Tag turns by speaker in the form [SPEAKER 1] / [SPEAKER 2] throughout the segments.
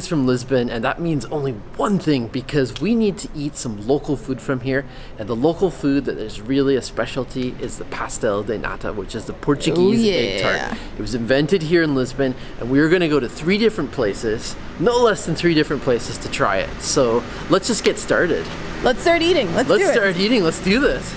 [SPEAKER 1] Greetings from Lisbon, and that means only one thing, because we need to eat some local food from here, and the local food that is really a specialty is the Pastel de Nata, which is the Portuguese egg tart. It was invented here in Lisbon, and we are going to go to 3 different places, no less than 3 different places to try it. So let's just get started.
[SPEAKER 2] Let's start eating. Let's start
[SPEAKER 1] eating. Let's do this.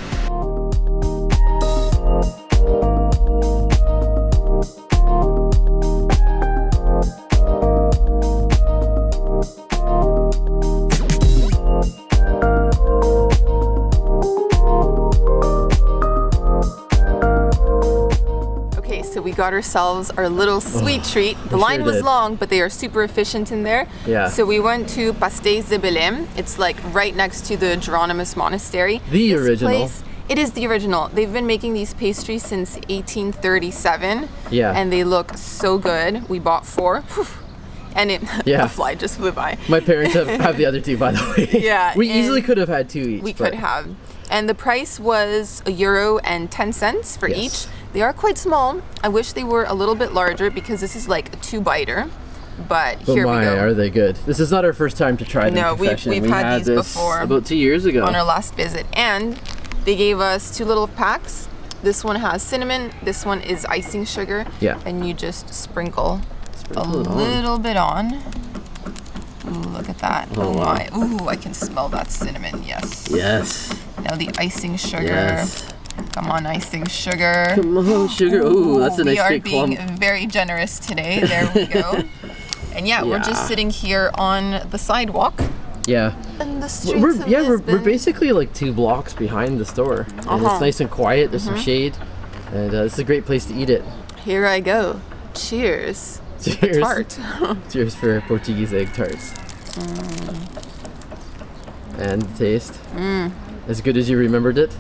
[SPEAKER 2] We got ourselves our little sweet treat. The line was long, but they are super efficient in there.
[SPEAKER 1] Yeah.
[SPEAKER 2] So we went to Pastéis de Belém. It's like right next to the Jerónimos Monastery.
[SPEAKER 1] The original.
[SPEAKER 2] It is the original. They've been making these pastries since 1837.
[SPEAKER 1] Yeah.
[SPEAKER 2] And they look so good. We bought 4. And the fly just flew by.
[SPEAKER 1] My parents have the other 2, by the way.
[SPEAKER 2] Yeah.
[SPEAKER 1] We easily could have had 2 each.
[SPEAKER 2] We could have. And the price was €1.10 for each. They are quite small. I wish they were a little bit larger because this is like a 2-biter. But here we go.
[SPEAKER 1] Are they good? This is not our first time to try them.
[SPEAKER 2] No, we've had these before.
[SPEAKER 1] About 2 years ago.
[SPEAKER 2] On our last visit. And they gave us 2 little packs. This one has cinnamon. This one is icing sugar.
[SPEAKER 1] Yeah.
[SPEAKER 2] And you just sprinkle a little bit on. Ooh, look at that. Oh my. Ooh, I can smell that cinnamon. Yes.
[SPEAKER 1] Yes.
[SPEAKER 2] Now the icing sugar.
[SPEAKER 1] Yes.
[SPEAKER 2] Come on, icing sugar.
[SPEAKER 1] Come on, sugar. Ooh, that's a nice big clump.
[SPEAKER 2] We are being very generous today. There we go. And we're just sitting here on the sidewalk.
[SPEAKER 1] Yeah.
[SPEAKER 2] And the streets of Lisbon.
[SPEAKER 1] We're basically like 2 blocks behind the store. And it's nice and quiet. There's some shade. And it's a great place to eat it.
[SPEAKER 2] Here I go. Cheers.
[SPEAKER 1] Cheers.
[SPEAKER 2] Tart.
[SPEAKER 1] Cheers for Portuguese egg tarts. And the taste. As good as you remembered it.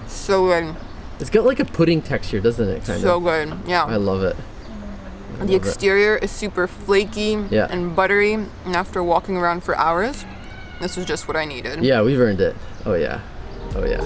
[SPEAKER 2] So good.
[SPEAKER 1] It's got like a pudding texture, doesn't it?
[SPEAKER 2] So good. Yeah.
[SPEAKER 1] I love it.
[SPEAKER 2] The exterior is super flaky and buttery, and after walking around for hours, this was just what I needed.
[SPEAKER 1] Yeah, we've earned it. Oh yeah. Oh yeah.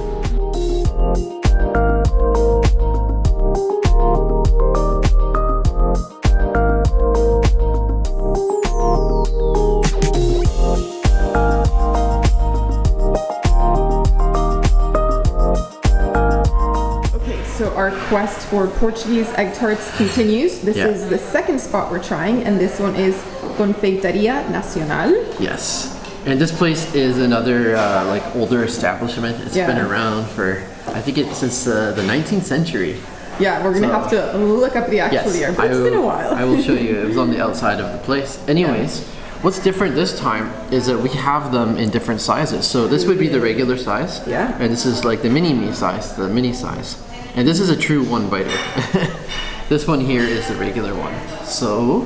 [SPEAKER 2] So our quest for Portuguese egg tarts continues. This is the second spot we're trying, and this one is Confeitaria Nacional.
[SPEAKER 1] Yes. And this place is another like older establishment. It's been around for, I think it's since the 19th century.
[SPEAKER 2] Yeah, we're gonna have to look up the actual year, but it's been a while.
[SPEAKER 1] I will show you. It was on the outside of the place. Anyways, what's different this time is that we have them in different sizes. So this would be the regular size.
[SPEAKER 2] Yeah.
[SPEAKER 1] And this is like the mini size, the mini size. And this is a true 1-biter. This one here is the regular one. So,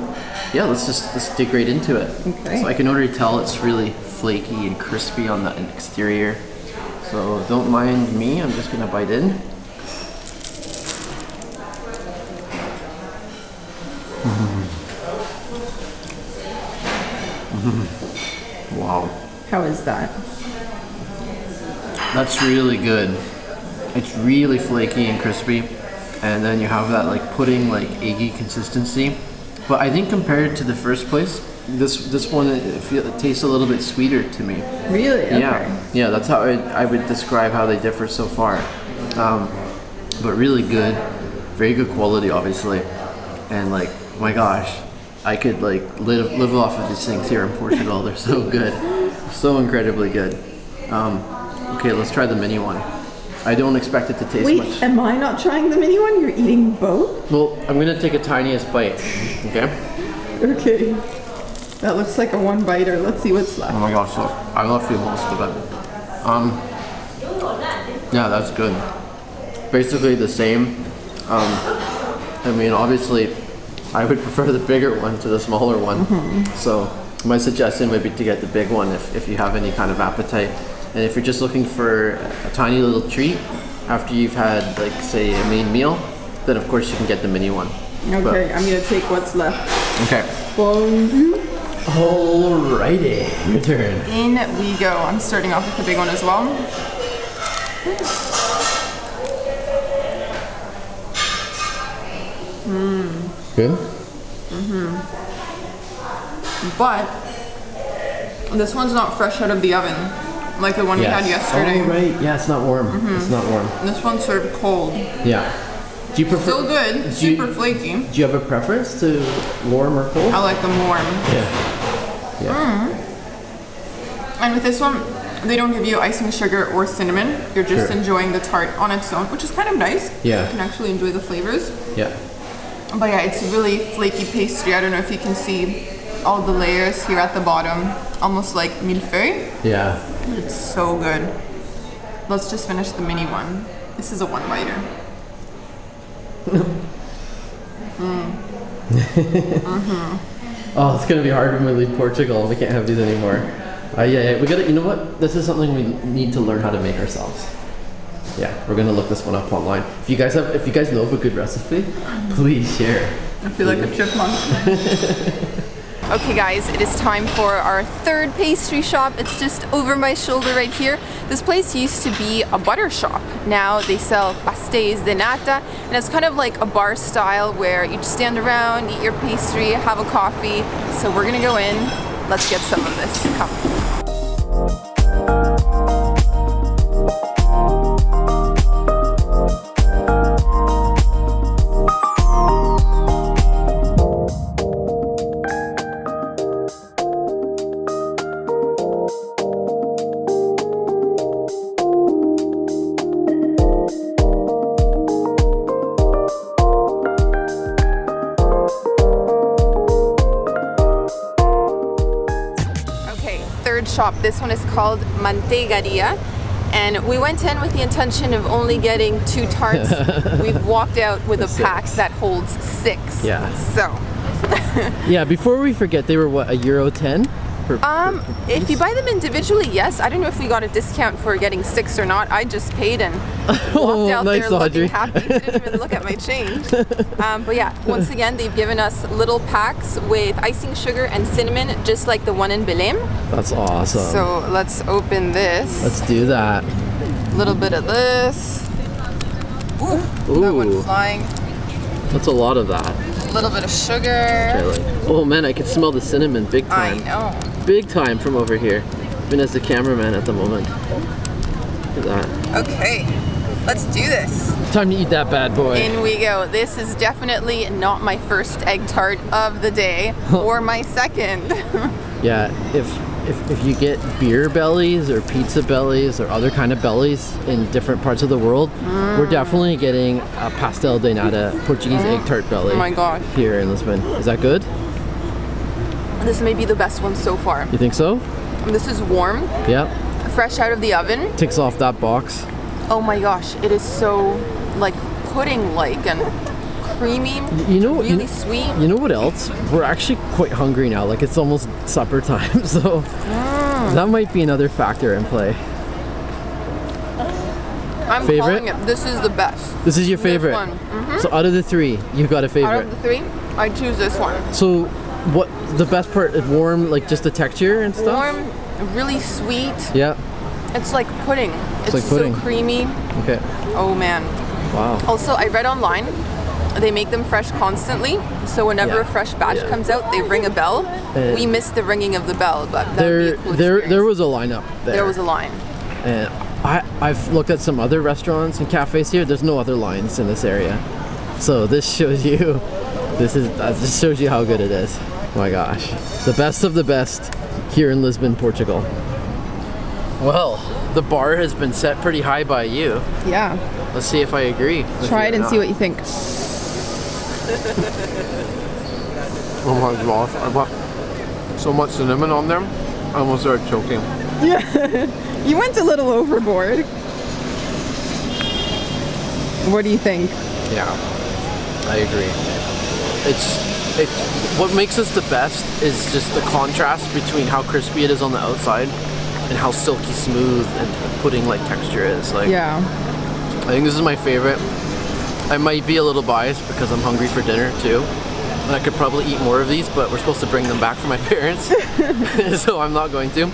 [SPEAKER 1] yeah, let's dig right into it.
[SPEAKER 2] Okay.
[SPEAKER 1] So I can already tell it's really flaky and crispy on the exterior. So don't mind me, I'm just gonna bite in. Wow.
[SPEAKER 2] How is that?
[SPEAKER 1] That's really good. It's really flaky and crispy, and then you have that like pudding, like eggy consistency. But I think compared to the first place, this one it tastes a little bit sweeter to me.
[SPEAKER 2] Really? Okay.
[SPEAKER 1] Yeah. That's how I would describe how they differ so far. But really good, very good quality, obviously, and like my gosh, I could like live off of these things here in Portugal. They're so good, so incredibly good. Okay, let's try the mini one. I don't expect it to taste much.
[SPEAKER 2] Wait, am I not trying the mini one? You're eating both?
[SPEAKER 1] Well, I'm gonna take a tiniest bite, okay?
[SPEAKER 2] Okay. That looks like a 1-biter. Let's see what's left.
[SPEAKER 1] Oh my gosh, look, I left you most of it. Yeah, that's good. Basically the same. I mean, obviously, I would prefer the bigger one to the smaller one. So my suggestion would be to get the big one if you have any kind of appetite. And if you're just looking for a tiny little treat after you've had, like, say, a main meal, then of course you can get the mini one.
[SPEAKER 2] Okay, I'm gonna take what's left.
[SPEAKER 1] Okay.
[SPEAKER 2] Bonjour.
[SPEAKER 1] Alrighty, your turn.
[SPEAKER 2] In we go. I'm starting off with the big one as well.
[SPEAKER 1] Good?
[SPEAKER 2] but this one's not fresh out of the oven like the one we had yesterday.
[SPEAKER 1] Oh, right. Yeah, it's not warm. It's not warm.
[SPEAKER 2] This one's served cold.
[SPEAKER 1] Yeah. Do you prefer?
[SPEAKER 2] Still good. Super flaky.
[SPEAKER 1] Do you have a preference to warm or cold?
[SPEAKER 2] I like them warm.
[SPEAKER 1] Yeah. Yeah.
[SPEAKER 2] And with this one, they don't give you icing sugar or cinnamon. You're just enjoying the tart on its own, which is kind of nice.
[SPEAKER 1] Yeah.
[SPEAKER 2] You can actually enjoy the flavors.
[SPEAKER 1] Yeah.
[SPEAKER 2] But yeah, it's really flaky pastry. I don't know if you can see all the layers here at the bottom, almost like millefeuille.
[SPEAKER 1] Yeah.
[SPEAKER 2] It's so good. Let's just finish the mini one. This is a one-biter.
[SPEAKER 1] Oh, it's gonna be hard when we leave Portugal. We can't have these anymore. Yeah. We gotta. You know what? This is something we need to learn how to make ourselves. Yeah, we're gonna look this one up online. If you guys know of a good recipe, please share.
[SPEAKER 2] I feel like a chipmunk. Okay guys, it is time for our third pastry shop. It's just over my shoulder right here. This place used to be a butter shop. Now they sell Pastéis de Nata, and it's kind of like a bar style where you just stand around, eat your pastry, have a coffee. So we're gonna go in. Let's get some of this. Come. Shop. This one is called Manteigaria, and we went in with the intention of only getting 2 tarts. We've walked out with a pack that holds 6.
[SPEAKER 1] Yeah.
[SPEAKER 2] So.
[SPEAKER 1] Yeah. Before we forget, they were what, €1.10?
[SPEAKER 2] If you buy them individually, yes. I don't know if we got a discount for getting 6 or not. I just paid and walked out
[SPEAKER 1] nice,
[SPEAKER 2] there looking
[SPEAKER 1] Audrey.
[SPEAKER 2] happy. Didn't even look at my change. But yeah, once again, they've given us little packs with icing sugar and cinnamon, just like the one in Belem.
[SPEAKER 1] That's awesome.
[SPEAKER 2] So let's open this.
[SPEAKER 1] Let's do that.
[SPEAKER 2] A little bit of this. Ooh, that went flying.
[SPEAKER 1] That's a lot of that.
[SPEAKER 2] A little bit of sugar.
[SPEAKER 1] Oh man, I can smell the cinnamon big time.
[SPEAKER 2] I know.
[SPEAKER 1] Big time from over here. Even as the cameraman at the moment. Look at that.
[SPEAKER 2] Okay, let's do this.
[SPEAKER 1] Time to eat that bad boy.
[SPEAKER 2] In we go. This is definitely not my first egg tart of the day, or my second.
[SPEAKER 1] Yeah, if you get beer bellies or pizza bellies or other kind of bellies in different parts of the world, we're definitely getting a Pastel de Nata Portuguese egg tart belly.
[SPEAKER 2] Oh my god.
[SPEAKER 1] Here in Lisbon. Is that good?
[SPEAKER 2] This may be the best one so far.
[SPEAKER 1] You think so?
[SPEAKER 2] This is warm.
[SPEAKER 1] Yeah.
[SPEAKER 2] Fresh out of the oven.
[SPEAKER 1] Ticks off that box.
[SPEAKER 2] Oh my gosh, it is so like pudding-like and creamy. Really sweet.
[SPEAKER 1] You know what else? We're actually quite hungry now. Like it's almost supper time, so that might be another factor in play.
[SPEAKER 2] I'm
[SPEAKER 1] favorite?
[SPEAKER 2] calling it. This is the best.
[SPEAKER 1] This is your favorite.
[SPEAKER 2] This one.
[SPEAKER 1] So out of the 3, you've got a favorite.
[SPEAKER 2] Out of the 3, I choose this one.
[SPEAKER 1] So what the best part is warm, like just the texture and stuff?
[SPEAKER 2] Warm, really sweet.
[SPEAKER 1] Yeah.
[SPEAKER 2] It's like pudding. It's
[SPEAKER 1] like pudding.
[SPEAKER 2] so creamy.
[SPEAKER 1] Okay.
[SPEAKER 2] Oh man.
[SPEAKER 1] Wow.
[SPEAKER 2] Also, I read online, they make them fresh constantly. So whenever a fresh batch comes out, they ring a bell. We missed the ringing of the bell, but that would be a cool experience.
[SPEAKER 1] There was a lineup there.
[SPEAKER 2] There was a line.
[SPEAKER 1] And I've looked at some other restaurants and cafes here. There's no other lines in this area. So this shows you, this just shows you how good it is. Oh my gosh. The best of the best here in Lisbon, Portugal. Well, the bar has been set pretty high by you.
[SPEAKER 2] Yeah.
[SPEAKER 1] Let's see if I agree.
[SPEAKER 2] Try it and see what you think.
[SPEAKER 1] Oh my gosh, I put so much cinnamon on there, I almost started choking.
[SPEAKER 2] Yeah, you went a little overboard. What do you think?
[SPEAKER 1] Yeah, I agree. What makes us the best is just the contrast between how crispy it is on the outside and how silky smooth and pudding-like texture is. Like,
[SPEAKER 2] yeah.
[SPEAKER 1] I think this is my favorite. I might be a little biased because I'm hungry for dinner too. And I could probably eat more of these, but we're supposed to bring them back for my parents. So I'm not going to.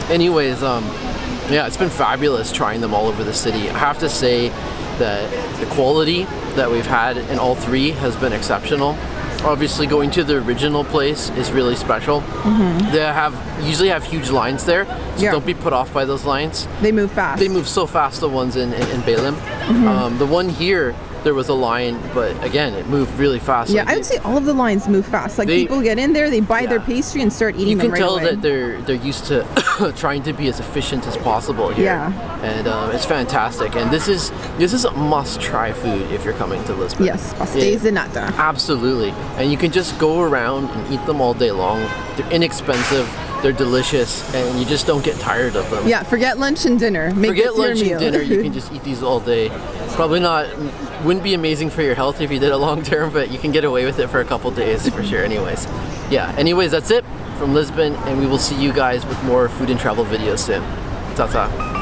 [SPEAKER 1] Anyways, yeah, it's been fabulous trying them all over the city. I have to say that the quality that we've had in all 3 has been exceptional. obviously going to the original place is really special. They usually have huge lines there, so don't be put off by those lines.
[SPEAKER 2] They move fast.
[SPEAKER 1] They move so fast, the ones in Belem. The one here, there was a line, but again, it moved really fast.
[SPEAKER 2] Yeah,
[SPEAKER 1] like
[SPEAKER 2] I would say all of the lines move fast. Like people get in there, they buy their pastry and start eating them right away.
[SPEAKER 1] You can tell that they're used to trying to be as efficient as possible here.
[SPEAKER 2] Yeah.
[SPEAKER 1] And it's fantastic. And this is a must-try food if you're coming to Lisbon.
[SPEAKER 2] Yes, Pastéis de Nata.
[SPEAKER 1] Absolutely. And you can just go around and eat them all day long. They're inexpensive. They're delicious, and you just don't get tired of them.
[SPEAKER 2] Yeah, forget lunch and dinner.
[SPEAKER 1] Forget lunch and dinner. You can just eat these all day. Wouldn't be amazing for your health if you did it long term, but you can get away with it for a couple days for sure. Anyways, that's it from Lisbon, and we will see you guys with more food and travel videos soon. Ta-ta.